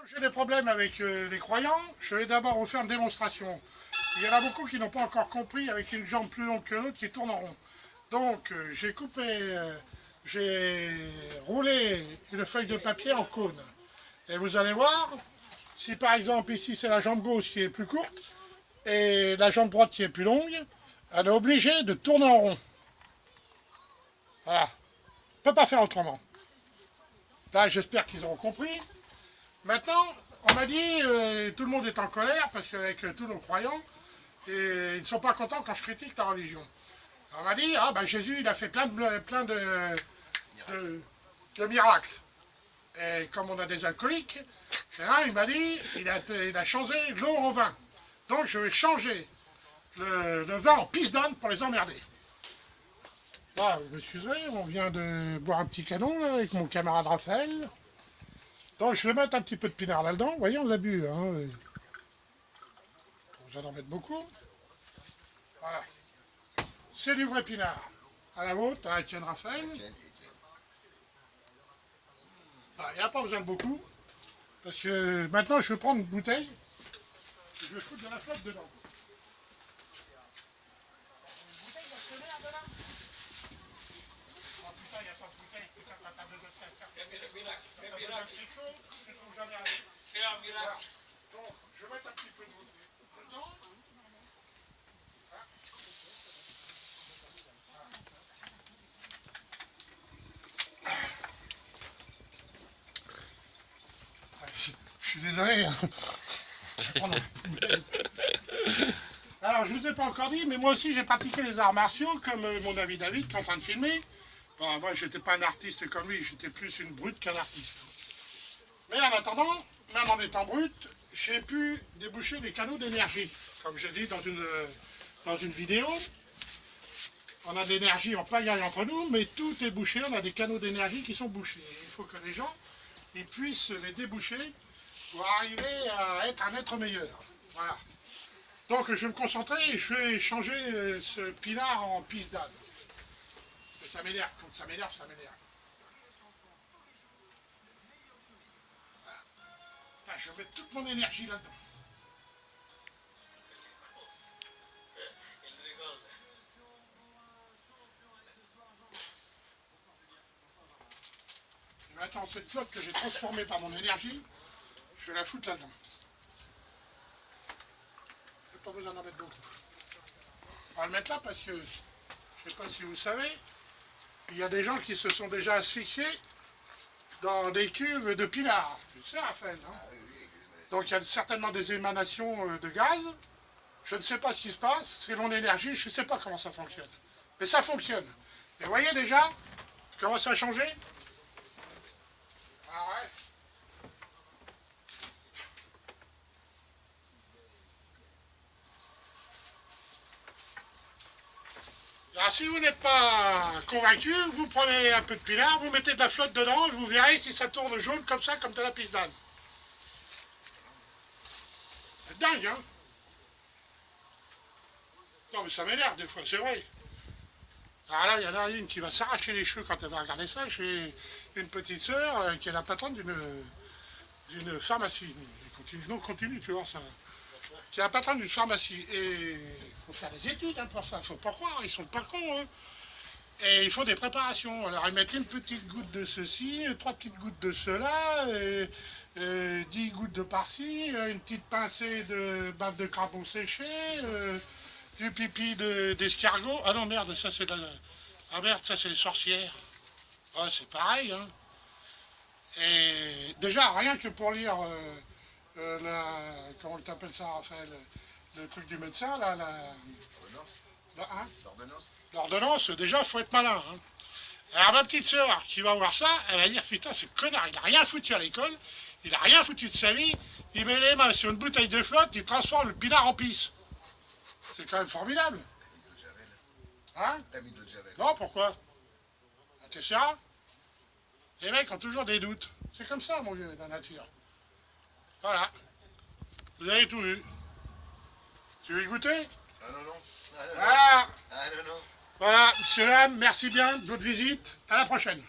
Comme j'ai des problèmes avec les croyants, je vais d'abord vous faire une démonstration. Il y en a beaucoup qui n'ont pas encore compris avec une jambe plus longue que l'autre qui tourne en rond. Donc j'ai roulé une feuille de papier en cône. Et vous allez voir, si par exemple ici c'est la jambe gauche qui est plus courte et la jambe droite qui est plus longue, elle est obligée de tourner en rond. Voilà. On ne peut pas faire autrement. Là, j'espère qu'ils auront compris. Maintenant, on m'a dit, tout le monde est en colère, parce qu'avec tous nos croyants, et ils ne sont pas contents quand je critique la religion. On m'a dit, ah ben Jésus, il a fait plein de miracles. Et comme on a des alcooliques, là, il m'a dit, il a changé l'eau en vin. Donc je vais changer le vin en pisse d'âne pour les emmerder. Là, vous m'excuserez, on vient de boire un petit canon là, avec mon camarade Raphaël. Donc je vais mettre un petit peu de pinard là-dedans. Vous voyez, on l'a bu. Hein. Vous allez en mettre beaucoup. Voilà. C'est du vrai pinard. À la vôtre, à Etienne Raphaël. Il n'y a pas besoin de beaucoup. Parce que maintenant, je vais prendre une bouteille. Et je vais foutre de la flotte dedans. Une bouteille d'actionnaire de là. Oh putain, il n'y a pas de bouteille. Putain, ta table de tête. Fais un miracle. Fais un miracle. Donc, je vais mettre un petit peu de dedans. Je suis désolé. Alors, je vous ai pas encore dit, mais moi aussi j'ai pratiqué les arts martiaux, comme mon ami David qui est en train de filmer. Bon, moi, j'étais pas un artiste comme lui, j'étais plus une brute qu'un artiste. Mais en attendant, même en étant brute, j'ai pu déboucher des canaux d'énergie. Comme j'ai dit dans une vidéo, on a de l'énergie en pagaille entre nous, mais tout est bouché, on a des canaux d'énergie qui sont bouchés. Il faut que les gens ils puissent les déboucher pour arriver à être un être meilleur. Voilà. Donc je vais me concentrer et je vais changer ce pinard en pisse d'âne. Ça m'énerve, quand ça m'énerve, ça m'énerve. Voilà. Là, je vais mettre toute mon énergie là-dedans. Et maintenant, cette flotte que j'ai transformée par mon énergie, je vais la foutre là-dedans. Je n'ai pas besoin d'en mettre beaucoup. On va le mettre là parce que, je ne sais pas si vous savez, il y a des gens qui se sont déjà asphyxiés dans des cuves de pinard. Tu sais, Raphaël, hein. Donc il y a certainement des émanations de gaz. Je ne sais pas ce qui se passe, c'est mon énergie, je ne sais pas comment ça fonctionne. Mais ça fonctionne. Et vous voyez déjà comment ça a changé? Arrête. Alors, si vous n'êtes pas convaincu, vous prenez un peu de pinard, vous mettez de la flotte dedans et vous verrez si ça tourne jaune comme ça, comme de la pisse d'âne. C'est dingue, hein? Non, mais ça m'énerve des fois, c'est vrai. Alors là, il y en a une qui va s'arracher les cheveux quand elle va regarder ça. J'ai une petite sœur qui est la patronne d'une pharmacie. Continue, tu vois ça. Qui est la patronne d'une pharmacie. Et il faut faire des études hein, pour ça. Il ne faut pas croire, ils sont pas cons. Hein. Et il faut des préparations. Alors ils mettent une petite goutte de ceci, 3 petites gouttes de cela, 10 gouttes de par-ci, une petite pincée de bave de crapaud séché, du pipi d'escargot. Ah non, merde, ça c'est ah merde, ça c'est les sorcières. Ouais, c'est pareil, hein. Et déjà, rien que pour lire comment t'appelles ça, Raphaël, le truc du médecin, là, hein, l'ordonnance, déjà, il faut être malin. Hein. Alors ma petite sœur qui va voir ça, elle va dire, putain, ce connard, il n'a rien foutu à l'école, il n'a rien foutu de sa vie, il met les mains sur une bouteille de flotte, il transforme le pinard en pisse. C'est quand même formidable. Hein? Non, pourquoi? T'es sérieux? Les mecs ont toujours des doutes. C'est comme ça, mon vieux, la nature. Voilà. Vous avez tout vu. Tu veux y goûter? Ah non, non. Ah, Ah non, non. voilà, monsieur, dame, merci bien de votre visite. À la prochaine.